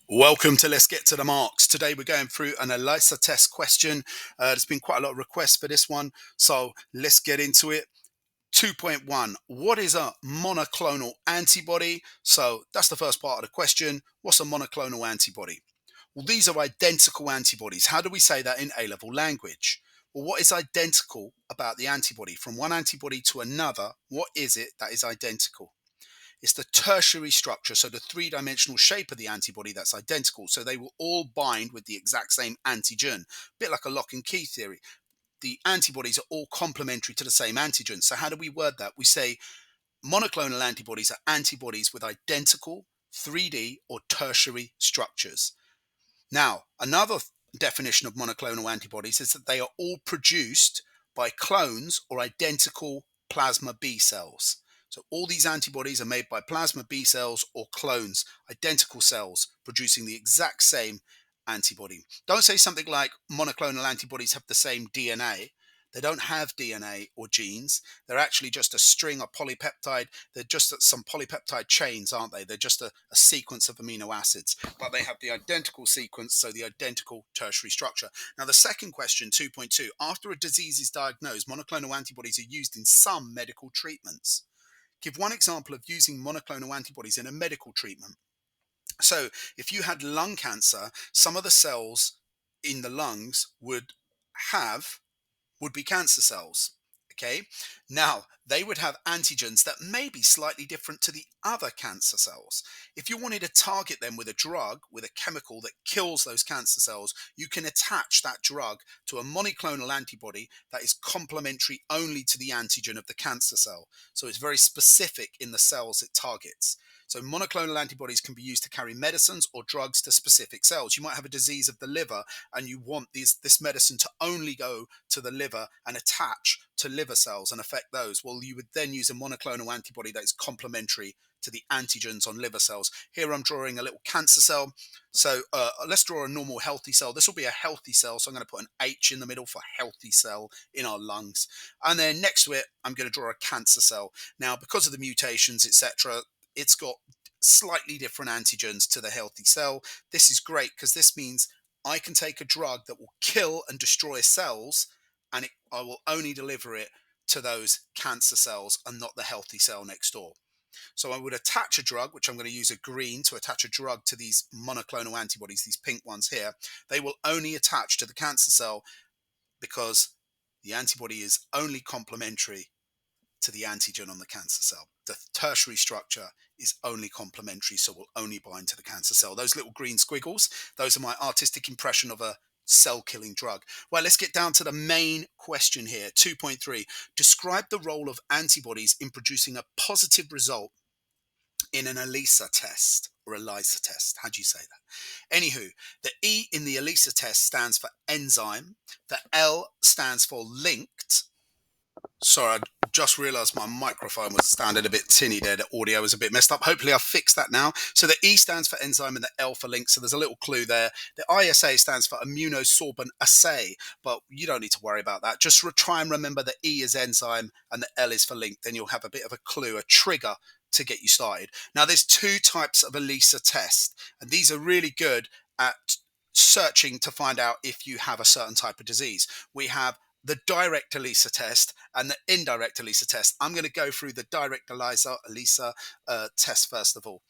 Welcome to Let's Get to the Marks. Today we're going through an ELISA test question. There's been quite a lot of requests for this one, so let's get into it. 2.1. What is a monoclonal antibody? So that's the first part of the question. What's a monoclonal antibody? Well, these are identical antibodies. How do we say that in A-level language? Well, what is identical about the antibody? From one antibody to another, what is it that is identical? It's the tertiary structure, so the three-dimensional shape of the antibody that's identical. So they will all bind with the exact same antigen, a bit like a lock and key theory. The antibodies are all complementary to the same antigen. So how do we word that? We say monoclonal antibodies are antibodies with identical 3D or tertiary structures. Now, another definition of monoclonal antibodies is that they are all produced by clones or identical plasma B cells. So all these antibodies are made by plasma B cells or clones, identical cells producing the exact same antibody. Don't say something like monoclonal antibodies have the same DNA. They don't have DNA or genes. They're actually just a string of polypeptide. They're just some polypeptide chains, aren't they? They're just a sequence of amino acids, but they have the identical sequence, so the identical tertiary structure. Now, the second question, 2.2, after a disease is diagnosed, monoclonal antibodies are used in some medical treatments. Give one example of using monoclonal antibodies in a medical treatment. So, if you had lung cancer, some of the cells in the lungs have would be cancer cells. Okay. Now, they would have antigens that may be slightly different to the other cancer cells. If you wanted to target them with a drug, with a chemical that kills those cancer cells, you can attach that drug to a monoclonal antibody that is complementary only to the antigen of the cancer cell. So it's very specific in the cells it targets. So monoclonal antibodies can be used to carry medicines or drugs to specific cells. You might have a disease of the liver and you want this medicine to only go to the liver and attach to liver cells and affect those. Well, you would then use a monoclonal antibody that is complementary to the antigens on liver cells. Here I'm drawing a little cancer cell. So let's draw a normal healthy cell. This will be a healthy cell. So I'm going to put an H in the middle for healthy cell in our lungs. And then next to it, I'm going to draw a cancer cell. Now, because of the mutations, etc., it's got slightly different antigens to the healthy cell. This is great because this means I can take a drug that will kill and destroy cells, and I will only deliver it to those cancer cells and not the healthy cell next door. So I would attach a drug, which I'm going to use a green to attach a drug to these monoclonal antibodies, these pink ones here. They will only attach to the cancer cell because the antibody is only complementary to the antigen on the cancer cell. The tertiary structure is only complementary, so will only bind to the cancer cell. Those little green squiggles, those are my artistic impression of a cell killing drug. Well, let's get down to the main question here. 2.3. Describe the role of antibodies in producing a positive result in an ELISA test or ELISA test. How do you say that? Anywho, the E in the ELISA test stands for enzyme, the L stands for linked. Sorry, I just realised my microphone was standing a bit tinny there. The audio was a bit messed up. Hopefully, I've fixed that now. So the E stands for enzyme and the L for link. So there's a little clue there. The ISA stands for immunosorbent assay, but you don't need to worry about that. Just try and remember the E is enzyme and the L is for link. Then you'll have a bit of a clue, a trigger to get you started. Now, there's two types of ELISA test, and these are really good at searching to find out if you have a certain type of disease. We have the direct ELISA test and the indirect ELISA test. I'm going to go through the direct ELISA test first of all.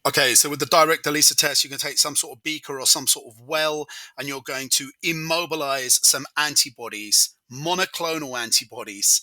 Okay, so with the direct ELISA test, you can take some sort of beaker or some sort of well, and you're going to immobilize some antibodies, monoclonal antibodies,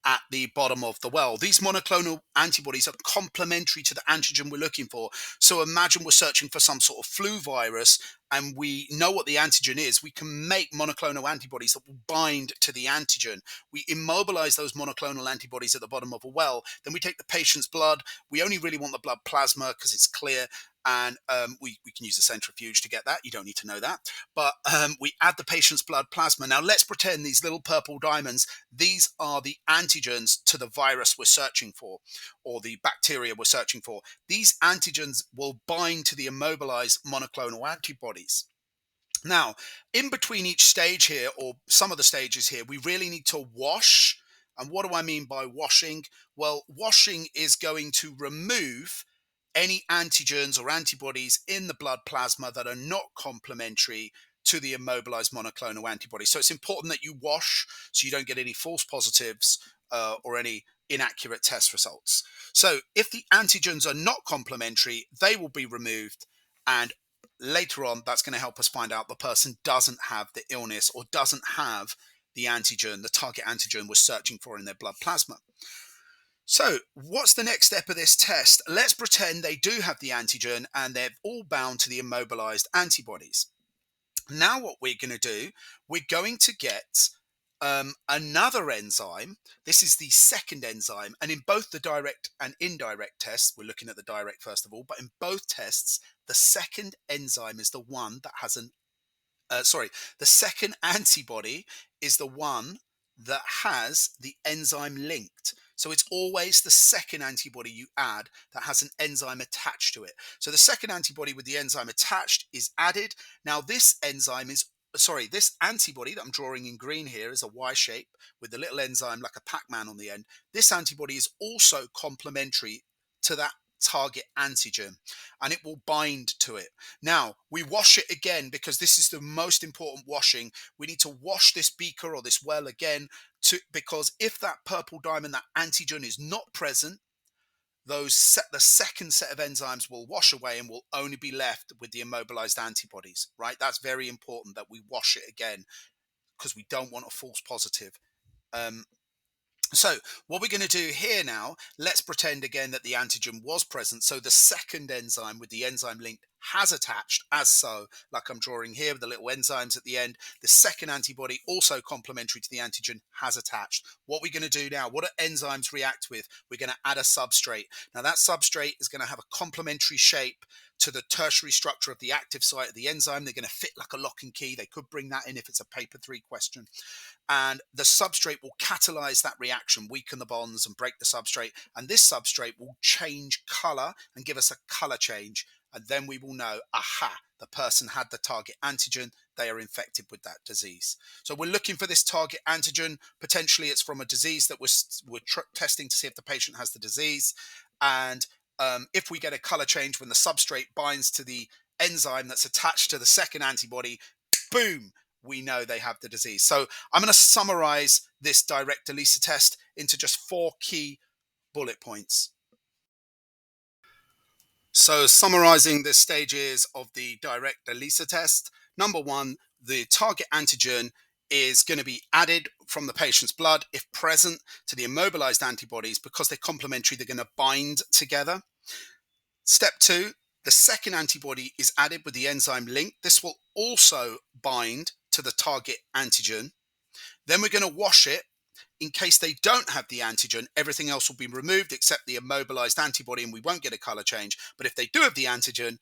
at the bottom of the well. These monoclonal antibodies are complementary to the antigen we're looking for. So imagine we're searching for some sort of flu virus and we know what the antigen is. We can make monoclonal antibodies that will bind to the antigen. We immobilize those monoclonal antibodies at the bottom of a well. Then we take the patient's blood. We only really want the blood plasma because it's clear. And we can use a centrifuge to get that. You don't need to know that. But we add the patient's blood plasma. Now let's pretend these little purple diamonds, these are the antigens to the virus we're searching for or the bacteria we're searching for. These antigens will bind to the immobilized monoclonal antibodies. Now, in between each stage here, or some of the stages here, we really need to wash. And what do I mean by washing? Well, washing is going to remove any antigens or antibodies in the blood plasma that are not complementary to the immobilized monoclonal antibody. So it's important that you wash so you don't get any false positives or any inaccurate test results. So if the antigens are not complementary, they will be removed, and later on that's going to help us find out the person doesn't have the illness or doesn't have the antigen, the target antigen we're searching for in their blood plasma. So, what's the next step of this test? Let's pretend they do have the antigen and they're all bound to the immobilized antibodies. Now, what we're going to do, we're going to get another enzyme. This is the second enzyme. And in both the direct and indirect tests, we're looking at the direct first of all, but in both tests, the second enzyme is the one that has an the second antibody is the one that has the enzyme linked. So it's always the second antibody you add that has an enzyme attached to it. So the second antibody with the enzyme attached is added. Now this antibody that I'm drawing in green here is a Y shape with the little enzyme like a Pac-Man on the end. This antibody is also complementary to that target antigen, and it will bind to it. Now, we wash it again because this is the most important washing. We need to wash this beaker or this well again because if that purple diamond, that antigen is not present, the second set of enzymes will wash away and will only be left with the immobilized antibodies, right? That's very important that we wash it again because we don't want a false positive. So what we're going to do here now, let's pretend again that the antigen was present. So the second enzyme with the enzyme linked has attached as so, like I'm drawing here with the little enzymes at the end. The second antibody, also complementary to the antigen, has attached. What we're going to do now, what do enzymes react with? We're going to add a substrate. Now that substrate is going to have a complementary shape to the tertiary structure of the active site of the enzyme. They're going to fit like a lock and key. They could bring that in if it's a paper 3 question. And the substrate will catalyze that reaction, weaken the bonds and break the substrate. And this substrate will change color and give us a color change. And then we will know, aha, the person had the target antigen. They are infected with that disease. So we're looking for this target antigen. Potentially it's from a disease that we're testing to see if the patient has the disease. And if we get a color change when the substrate binds to the enzyme that's attached to the second antibody, boom, we know they have the disease. So I'm going to summarize this direct ELISA test into just 4 key bullet points. So summarizing the stages of the direct ELISA test. Number 1, the target antigen is going to be added from the patient's blood, if present, to the immobilized antibodies. Because they're complementary, they're going to bind together. Step 2, the second antibody is added with the enzyme link. This will also bind to the target antigen. Then we're going to wash it. In case they don't have the antigen, everything else will be removed except the immobilized antibody, and we won't get a color change. But if they do have the antigen,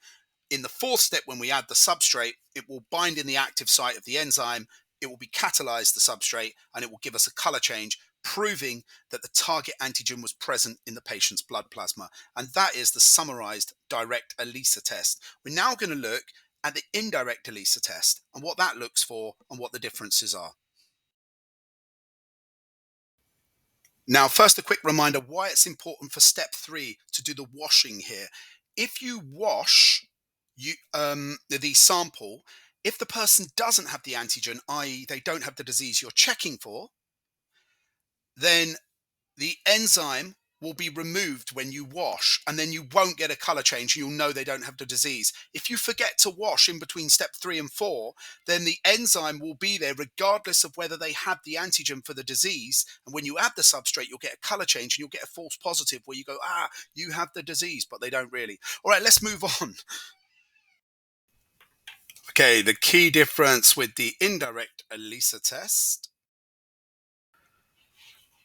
in the 4th step, when we add the substrate, it will bind in the active site of the enzyme. It will be catalyzed, the substrate, and it will give us a color change, proving that the target antigen was present in the patient's blood plasma. And that is the summarized direct ELISA test. We're now going to look at the indirect ELISA test and what that looks for and what the differences are. Now, first, a quick reminder why it's important for step 3 to do the washing here. If you wash the sample, if the person doesn't have the antigen, i.e. they don't have the disease you're checking for, then the enzyme will be removed when you wash, and then you won't get a color change. You'll know they don't have the disease. If you forget to wash in between step 3 and 4, then the enzyme will be there regardless of whether they had the antigen for the disease. And when you add the substrate, you'll get a color change and you'll get a false positive where you go, you have the disease, but they don't really. All right, let's move on. Okay, the key difference with the indirect ELISA test.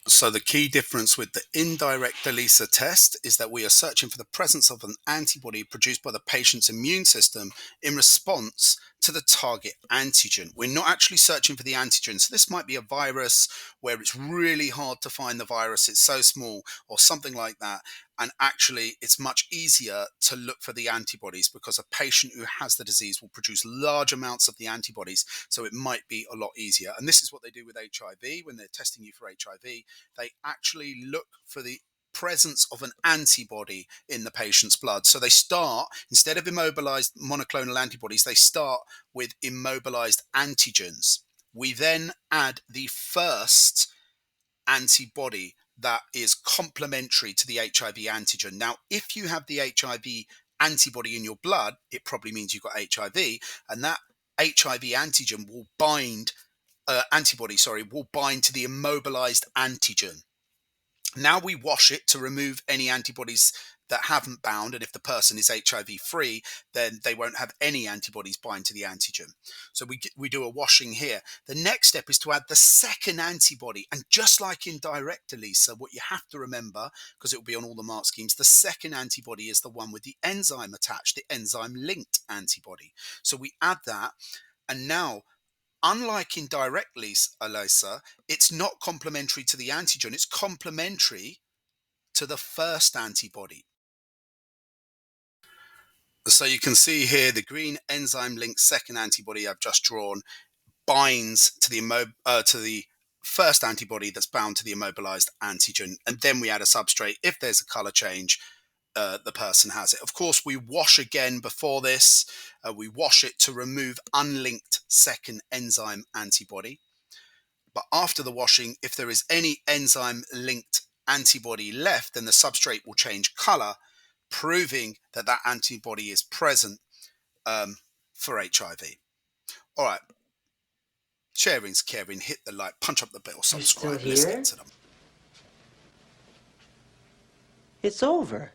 So the key difference with the indirect ELISA test is that we are searching for the presence of an antibody produced by the patient's immune system in response to the target antigen. We're not actually searching for the antigen. So this might be a virus where it's really hard to find the virus. It's so small or something like that. And actually, it's much easier to look for the antibodies because a patient who has the disease will produce large amounts of the antibodies. So it might be a lot easier. And this is what they do with HIV when they're testing you for HIV. They actually look for the presence of an antibody in the patient's blood. So they start, instead of immobilized monoclonal antibodies, they start with immobilized antigens. We then add the first antibody that is complementary to the HIV antigen. Now, if you have the HIV antibody in your blood, it probably means you've got HIV, and that HIV antigen will bind, will bind to the immobilized antigen. Now we wash it to remove any antibodies that haven't bound, and if the person is HIV free, then they won't have any antibodies bind to the antigen. So we do a washing here. The next step is to add the second antibody, and just like in direct ELISA, what you have to remember, because it will be on all the mark schemes, the second antibody is the one with the enzyme attached, the enzyme linked antibody. So we add that, and now, unlike in direct ELISA, it's not complementary to the antigen, it's complementary to the first antibody. So you can see here the green enzyme linked second antibody I've just drawn binds to the first antibody that's bound to the immobilized antigen, and then we add a substrate. If there's a color change, the person has it. Of course, we wash again before this. We wash it to remove unlinked second enzyme antibody. But after the washing, if there is any enzyme linked antibody left, then the substrate will change color, proving that that antibody is present for HIV. All right. Sharing's caring. Hit the like, punch up the bell, You're still subscribe. Let's get here? to them. It's over.